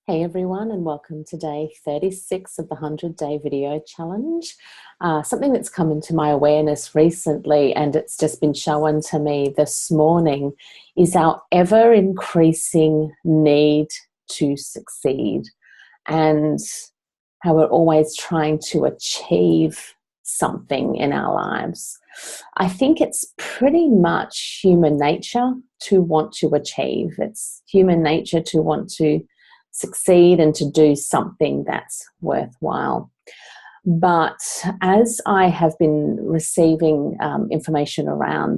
Hey everyone, and welcome to day 36 of the 100-day video challenge. Something that's come into my awareness recently, and it's just been shown to me this morning, is our ever-increasing need to succeed and how we're always trying to achieve something in our lives. I think it's pretty much human nature to want to achieve. It's human nature to want to succeed and to do something that's worthwhile. But as I have been receiving information around,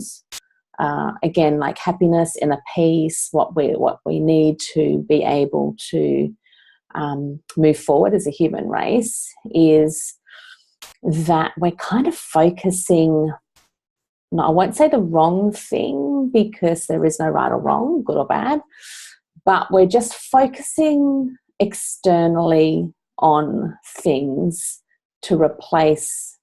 again, like happiness, inner peace, what we need to be able to move forward as a human race, is that we're kind of focusing, no, I won't say the wrong thing because there is no right or wrong, good or bad, but we're just focusing externally on things to replace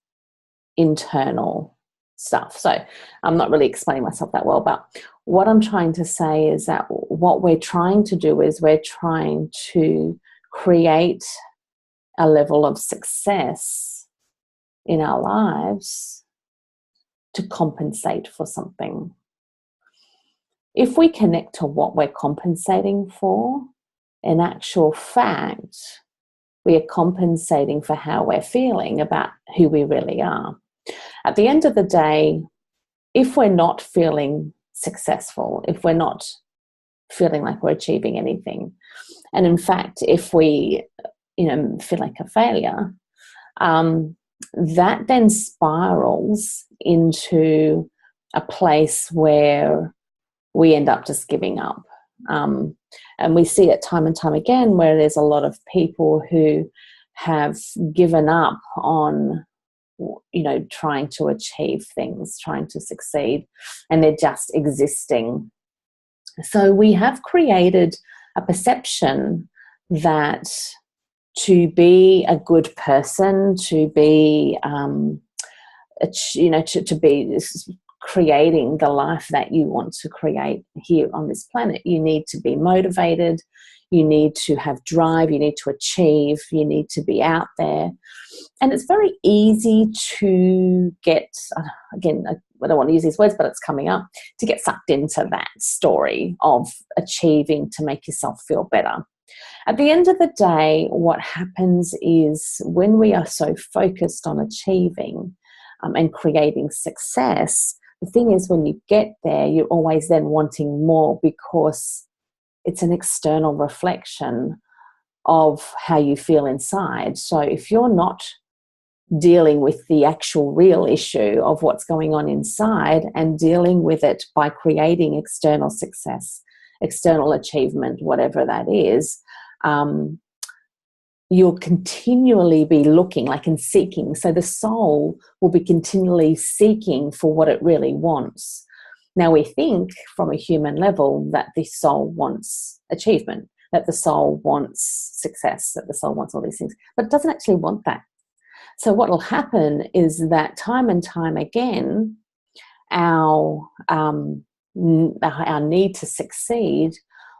internal stuff. So I'm not really explaining myself that well, but what I'm trying to say is that what we're trying to do is we're trying to create a level of success in our lives to compensate for something. If we connect to what we're compensating for, in actual fact, we are compensating for how we're feeling about who we really are. At the end of the day, if we're not feeling successful, if we're not feeling like we're achieving anything, and in fact, if we, feel like a failure, that then spirals into a place where we end up just giving up. And we see it time and time again where there's a lot of people who have given up on, trying to achieve things, trying to succeed, and they're just existing. So we have created a perception that to be a good person, to be, to be creating the life that you want to create here on this planet, you need to be motivated, you need to have drive, you need to achieve, you need to be out there. And it's very easy to get, again, I don't want to use these words, but it's coming up, to get sucked into that story of achieving to make yourself feel better. At the end of the day, what happens is when we are so focused on achieving and creating success, the thing is, when you get there, you're always then wanting more because it's an external reflection of how you feel inside. So if you're not dealing with the actual real issue of what's going on inside and dealing with it by creating external success, external achievement, whatever that is, you'll continually be looking and seeking. So the soul will be continually seeking for what it really wants. Now we think from a human level that the soul wants achievement, that the soul wants success, that the soul wants all these things, but it doesn't actually want that. So what will happen is that time and time again, our need to succeed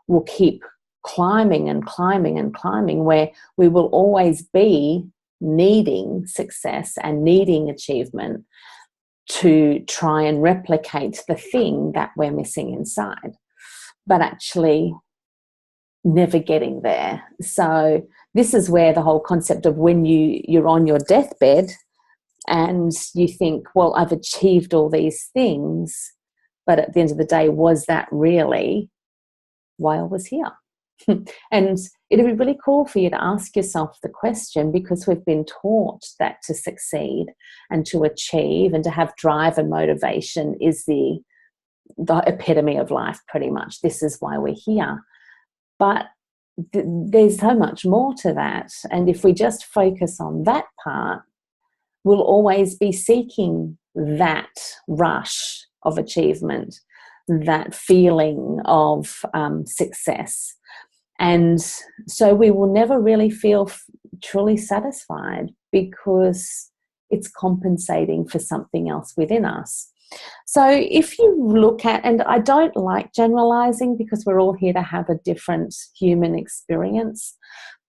will keep climbing and climbing and climbing, where we will always be needing success and needing achievement to try and replicate the thing that we're missing inside, but actually never getting there. So this is where the whole concept of when you're on your deathbed and you think, well, I've achieved all these things, but at the end of the day, was that really why I was here? And it'd be really cool for you to ask yourself the question, because we've been taught that to succeed and to achieve and to have drive and motivation is the epitome of life, pretty much. This is why we're here. But there's so much more to that. And if we just focus on that part, we'll always be seeking that rush of achievement, that feeling of success. And so we will never really feel truly satisfied because it's compensating for something else within us. So if you look at, and I don't like generalizing because we're all here to have a different human experience,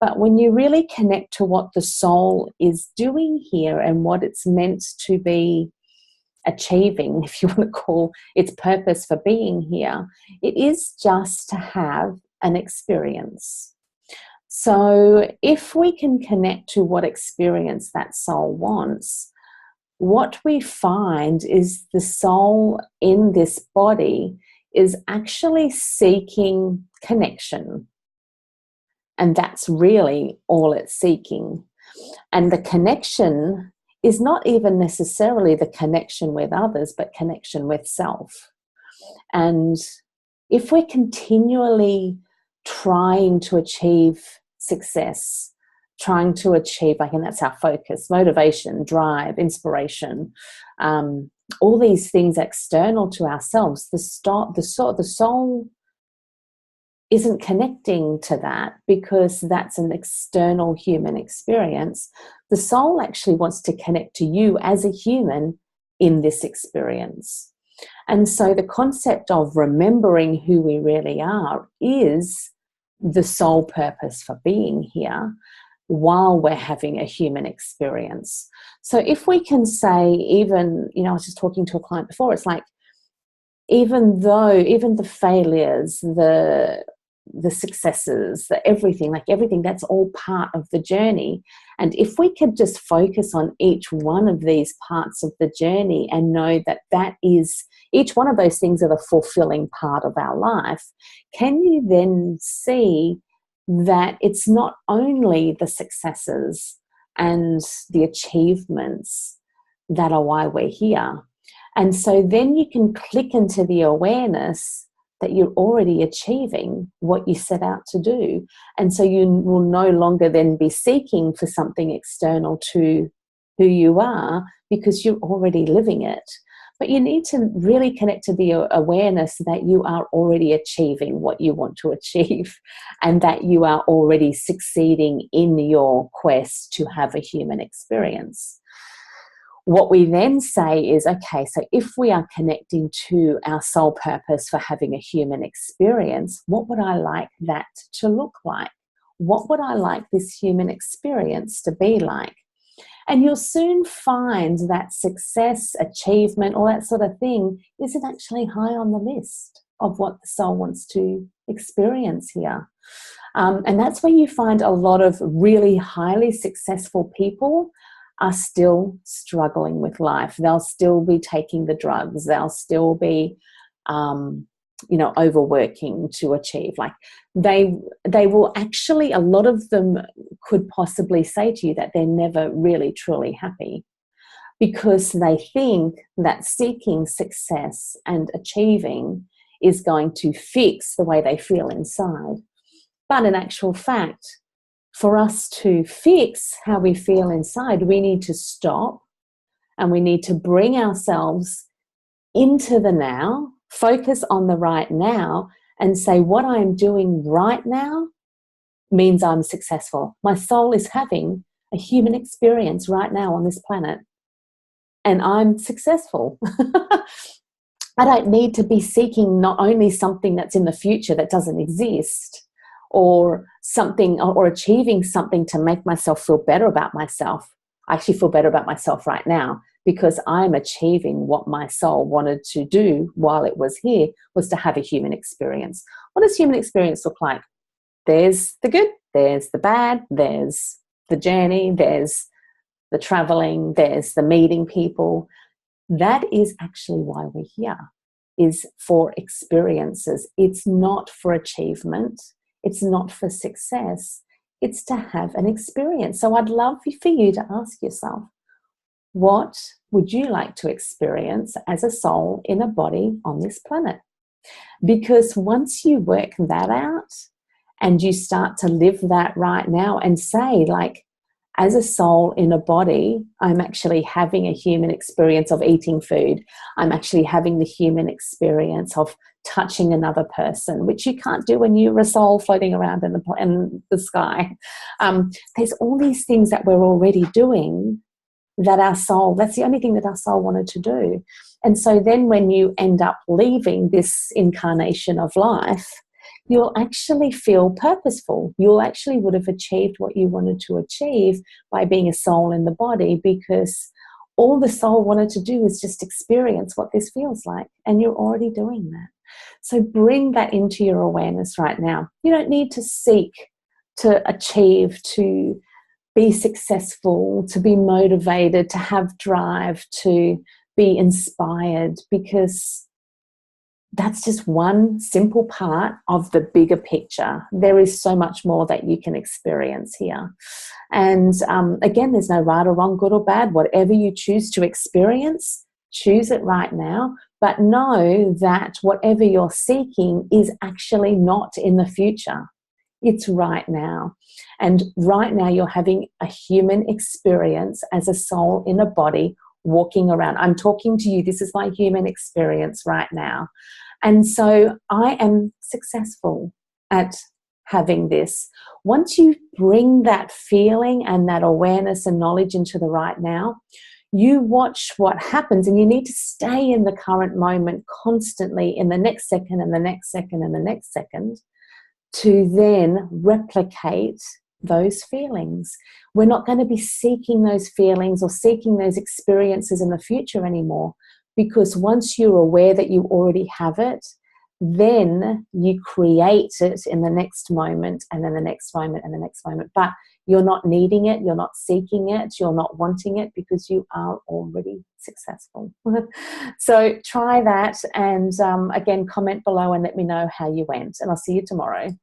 but when you really connect to what the soul is doing here and what it's meant to be achieving, if you want to call its purpose for being here, it is just to have an experience. So if we can connect to what experience that soul wants, what we find is the soul in this body is actually seeking connection. And that's really all it's seeking. And the connection is not even necessarily the connection with others, but connection with self. And if we're continually trying to achieve success, trying to achieve, and that's our focus, motivation, drive, inspiration, all these things external to ourselves, the soul isn't connecting to that because that's an external human experience. The soul actually wants to connect to you as a human in this experience. And so the concept of remembering who we really are is the sole purpose for being here while we're having a human experience. So if we can say, even, I was just talking to a client before, it's like, even the failures, the successes, everything, that's all part of the journey. And if we could just focus on each one of these parts of the journey and know that is, each one of those things are the fulfilling part of our life, can you then see that it's not only the successes and the achievements that are why we're here? And so then you can click into the awareness that you're already achieving what you set out to do. And so you will no longer then be seeking for something external to who you are because you're already living it. But you need to really connect to the awareness that you are already achieving what you want to achieve and that you are already succeeding in your quest to have a human experience. What we then say is, okay, so if we are connecting to our sole purpose for having a human experience, what would I like that to look like? What would I like this human experience to be like? And you'll soon find that success, achievement, all that sort of thing isn't actually high on the list of what the soul wants to experience here. And that's where you find a lot of really highly successful people are still struggling with life. They'll still be taking the drugs. They'll still be, overworking to achieve. Like they will actually, a lot of them could possibly say to you that they're never really truly happy because they think that seeking success and achieving is going to fix the way they feel inside. But in actual fact, for us to fix how we feel inside, we need to stop and we need to bring ourselves into the now, focus on the right now, and say, what I'm doing right now means I'm successful. My soul is having a human experience right now on this planet, and I'm successful. I don't need to be seeking not only something that's in the future that doesn't exist, or something, or achieving something to make myself feel better about myself. I actually feel better about myself right now because I'm achieving what my soul wanted to do while it was here, was to have a human experience. What does human experience look like? There's the good, there's the bad, there's the journey, there's the traveling, there's the meeting people. That is actually why we're here, is for experiences. It's not for achievement. It's not for success. It's to have an experience. So I'd love for you to ask yourself, what would you like to experience as a soul in a body on this planet? Because once you work that out and you start to live that right now and say, like, as a soul in a body, I'm actually having a human experience of eating food. I'm actually having the human experience of touching another person, which you can't do when you're a soul floating around in the sky. There's all these things that we're already doing that our soul, that's the only thing that our soul wanted to do. And so then when you end up leaving this incarnation of life, you'll actually feel purposeful. You'll actually would have achieved what you wanted to achieve by being a soul in the body, because all the soul wanted to do is just experience what this feels like, and you're already doing that. So bring that into your awareness right now. You don't need to seek to achieve, to be successful, to be motivated, to have drive, to be inspired, because that's just one simple part of the bigger picture. There is so much more that you can experience here. And again, there's no right or wrong, good or bad. Whatever you choose to experience, choose it right now. But know that whatever you're seeking is actually not in the future. It's right now. And right now you're having a human experience as a soul in a body walking around. I'm talking to you. This is my human experience right now. And so I am successful at having this. Once you bring that feeling and that awareness and knowledge into the right now, you watch what happens, and you need to stay in the current moment constantly, in the next second and the next second and the next second, to then replicate those feelings. We're not going to be seeking those feelings or seeking those experiences in the future anymore, because once you're aware that you already have it, then you create it in the next moment, and then the next moment and the next moment. But you're not needing it, you're not seeking it, you're not wanting it, because you are already successful. So try that, and again, comment below and let me know how you went, and I'll see you tomorrow.